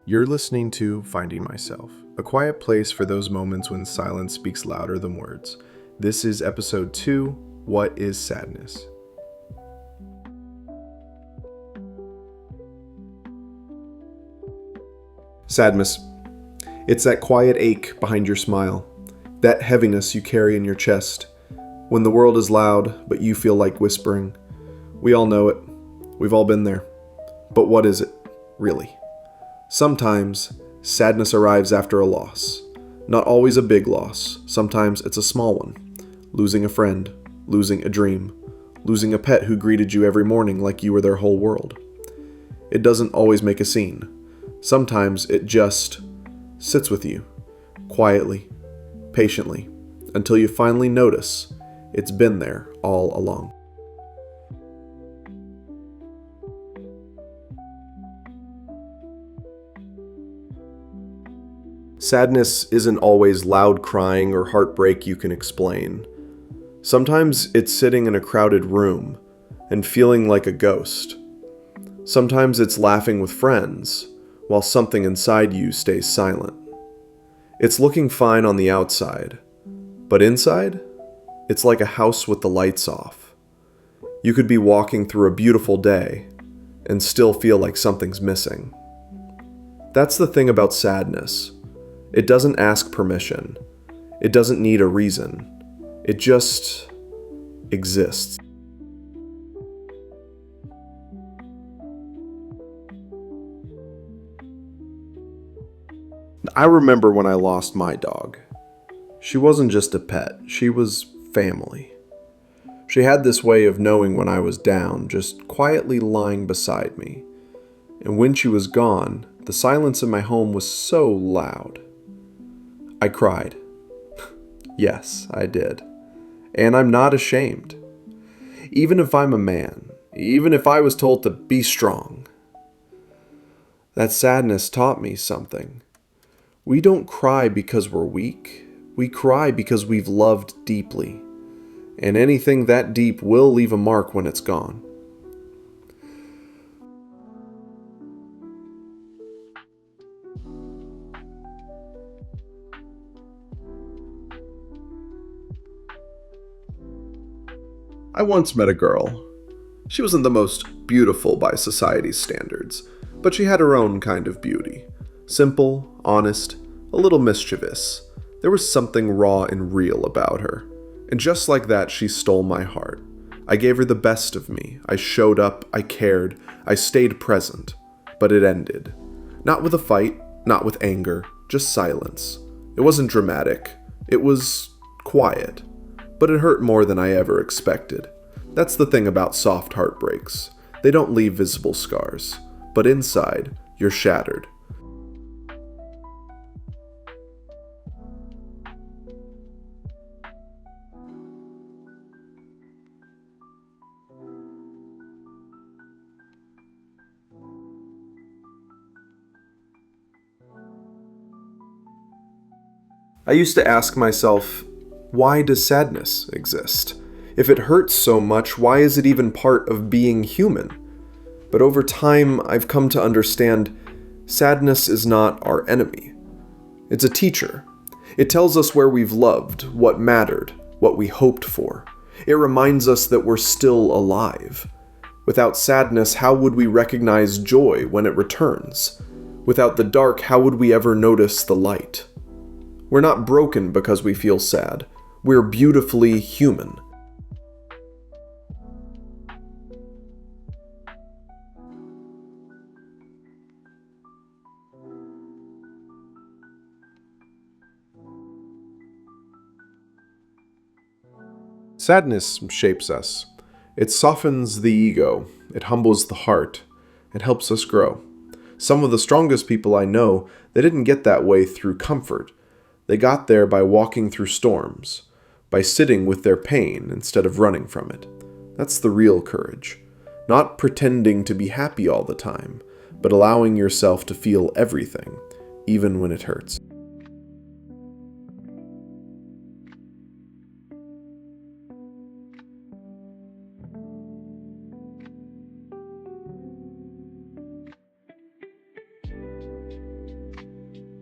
You're listening to Finding Myself, a quiet place for those moments when silence speaks louder than words. This is episode 2, What is Sadness? Sadness. It's that quiet ache behind your smile, that heaviness you carry in your chest, when the world is loud, but you feel like whispering. We all know it. We've all been there. But what is it, really? Sometimes, sadness arrives after a loss. Not always a big loss. Sometimes it's a small one. Losing a friend, losing a dream, losing a pet who greeted you every morning like you were their whole world. It doesn't always make a scene. Sometimes it just sits with you, quietly, patiently, until you finally notice it's been there all along. Sadness isn't always loud crying or heartbreak you can explain. Sometimes it's sitting in a crowded room and feeling like a ghost. Sometimes it's laughing with friends while something inside you stays silent. It's looking fine on the outside, but inside, it's like a house with the lights off. You could be walking through a beautiful day and still feel like something's missing. That's the thing about sadness. It doesn't ask permission. It doesn't need a reason. It just exists. I remember when I lost my dog. She wasn't just a pet, she was family. She had this way of knowing when I was down, just quietly lying beside me. And when she was gone, the silence in my home was so loud. I cried. Yes, I did. And I'm not ashamed. Even if I'm a man, even if I was told to be strong. That sadness taught me something. We don't cry because we're weak. We cry because we've loved deeply. And anything that deep will leave a mark when it's gone. I once met a girl. She wasn't the most beautiful by society's standards, but she had her own kind of beauty. Simple, honest, a little mischievous. There was something raw and real about her. And just like that, she stole my heart. I gave her the best of me. I showed up, I cared, I stayed present. But it ended. Not with a fight, not with anger, just silence. It wasn't dramatic. It was quiet. But it hurt more than I ever expected. That's the thing about soft heartbreaks. They don't leave visible scars. But inside, you're shattered. I used to ask myself, why does sadness exist? If it hurts so much, why is it even part of being human? But over time, I've come to understand sadness is not our enemy. It's a teacher. It tells us where we've loved, what mattered, what we hoped for. It reminds us that we're still alive. Without sadness, how would we recognize joy when it returns? Without the dark, how would we ever notice the light? We're not broken because we feel sad. We're beautifully human. Sadness shapes us. It softens the ego. It humbles the heart. It helps us grow. Some of the strongest people I know, they didn't get that way through comfort. They got there by walking through storms, by sitting with their pain instead of running from it. That's the real courage. Not pretending to be happy all the time, but allowing yourself to feel everything, even when it hurts.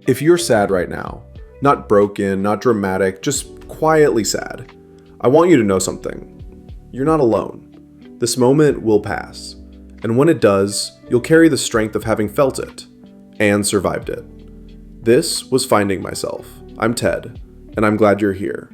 If you're sad right now, not broken, not dramatic, just quietly sad, I want you to know something. You're not alone. This moment will pass, and when it does, you'll carry the strength of having felt it and survived it. This was Finding Myself. I'm Ted, and I'm glad you're here.